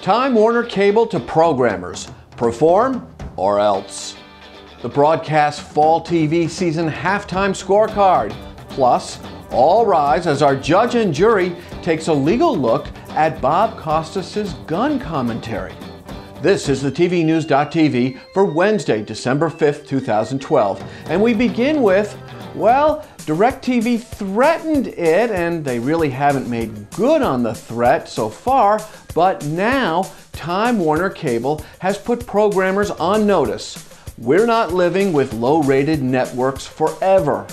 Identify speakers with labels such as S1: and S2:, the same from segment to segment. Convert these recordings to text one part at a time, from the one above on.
S1: Time Warner Cable to programmers, perform or else. The broadcast fall TV season halftime scorecard. Plus, all rise as our judge and jury takes a legal look at Bob Costas' gun commentary. This is the TVNews.TV for Wednesday, December 5th, 2012. And we begin with, well, DirecTV threatened it, and they really haven't made good on the threat so far, but now Time Warner Cable has put programmers on notice. We're not living with low-rated networks forever.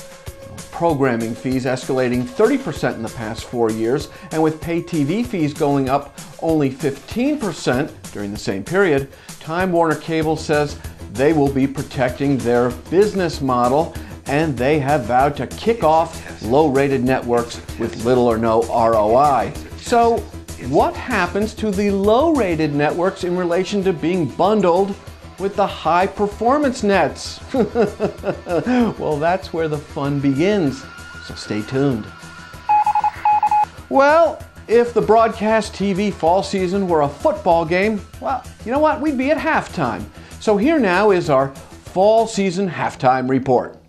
S1: Programming fees escalating 30% in the past 4 years, and with pay TV fees going up only 15% during the same period, Time Warner Cable says they will be protecting their business model, and they have vowed to kick off low-rated networks with little or no ROI. So, what happens to the low-rated networks in relation to being bundled with the high-performance nets? Well, that's where the fun begins, so stay tuned. Well, if the broadcast TV fall season were a football game, well, you know what? We'd be at halftime. So here now is our fall season halftime report.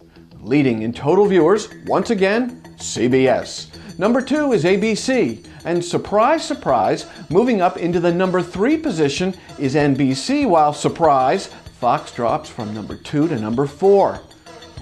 S1: Leading in total viewers, once again, CBS. Number 2 is ABC. And surprise, surprise, moving up into the number 3 position is NBC, while surprise, Fox drops from number 2 to number 4.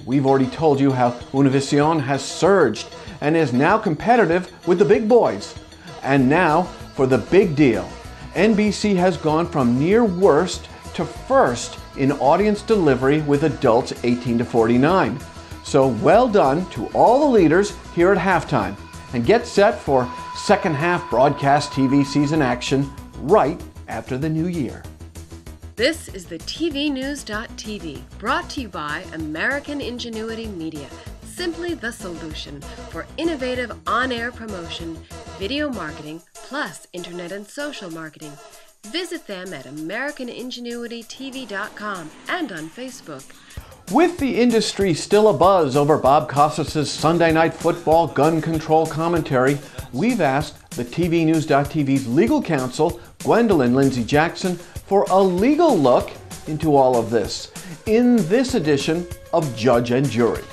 S1: We've already told you how Univision has surged and is now competitive with the big boys. And now for the big deal. NBC has gone from near worst to first in audience delivery with adults 18 to 49. So well done to all the leaders here at halftime. And get set for second half broadcast TV season action right after the new year.
S2: This is the TVNews.TV, brought to you by American Ingenuity Media. Simply the solution for innovative on-air promotion, video marketing, plus internet and social marketing. Visit them at AmericanIngenuityTV.com and on Facebook.
S1: With the industry still abuzz over Bob Costas' Sunday Night Football gun control commentary, we've asked the TVNews.TV's legal counsel, Gwendolyn Lindsay-Jackson, for a legal look into all of this in this edition of Judge and Jury.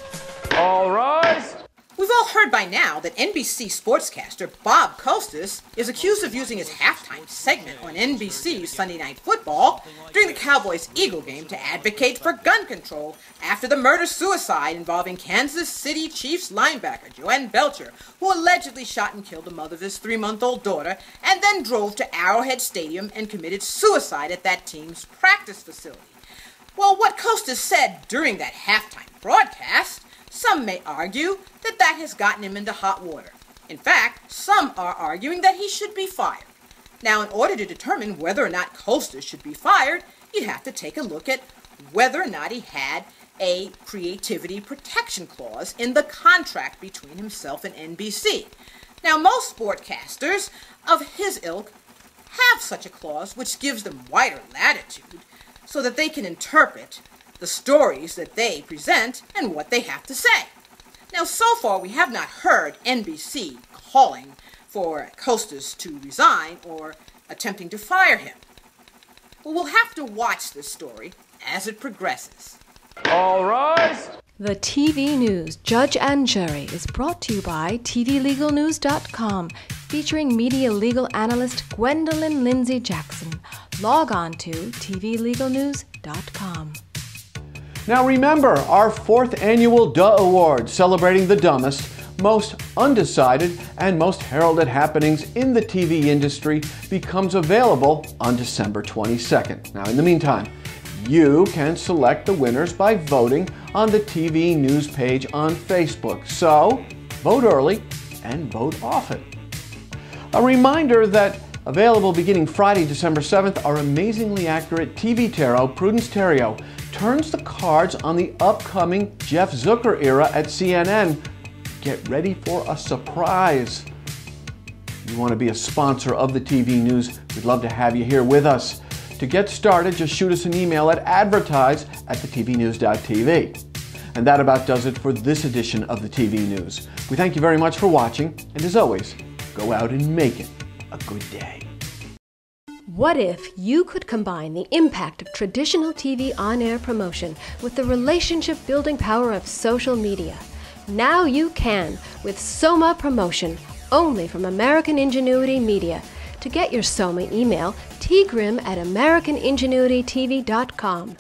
S3: All rise!
S4: We've all heard by now that NBC sportscaster Bob Costas is accused of using his halftime segment on NBC Sunday Night Football during the Cowboys-Eagle game to advocate for gun control after the murder-suicide involving Kansas City Chiefs linebacker Joanne Belcher, who allegedly shot and killed the mother of his 3-month-old daughter and then drove to Arrowhead Stadium and committed suicide at that team's practice facility. Well, what Costas said during that halftime broadcast, some may argue that that has gotten him into hot water. In fact, some are arguing that he should be fired. Now, in order to determine whether or not Costas should be fired, you'd have to take a look at whether or not he had a creativity protection clause in the contract between himself and NBC. Now, most sportscasters of his ilk have such a clause which gives them wider latitude so that they can interpret the stories that they present and what they have to say. Now, so far, we have not heard NBC calling for Costas to resign or attempting to fire him. But we'll have to watch this story as it progresses.
S3: All rise!
S2: The TV News Judge and Jury is brought to you by TVLegalNews.com, featuring media legal analyst Gwendolyn Lindsay-Jackson. Log on to TVLegalNews.com.
S1: Now remember, our 4th annual Duh Award, celebrating the dumbest, most undecided, and most heralded happenings in the TV industry, becomes available on December 22nd. Now in the meantime, you can select the winners by voting on the TV News page on Facebook. So, vote early and vote often. A reminder that available beginning Friday, December 7th, our amazingly accurate TV tarot, Prudence Terrio, turns the cards on the upcoming Jeff Zucker era at CNN. Get ready for a surprise. If you want to be a sponsor of the TV News, we'd love to have you here with us. To get started, just shoot us an email at advertise@thetvnews.tv. And that about does it for this edition of the TV News. We thank you very much for watching, and as always, go out and make it a good day.
S2: What if you could combine the impact of traditional TV on-air promotion with the relationship-building power of social media? Now you can with Soma Promotion, only from American Ingenuity Media. To get your Soma email, tgrim@americaningenuitytv.com.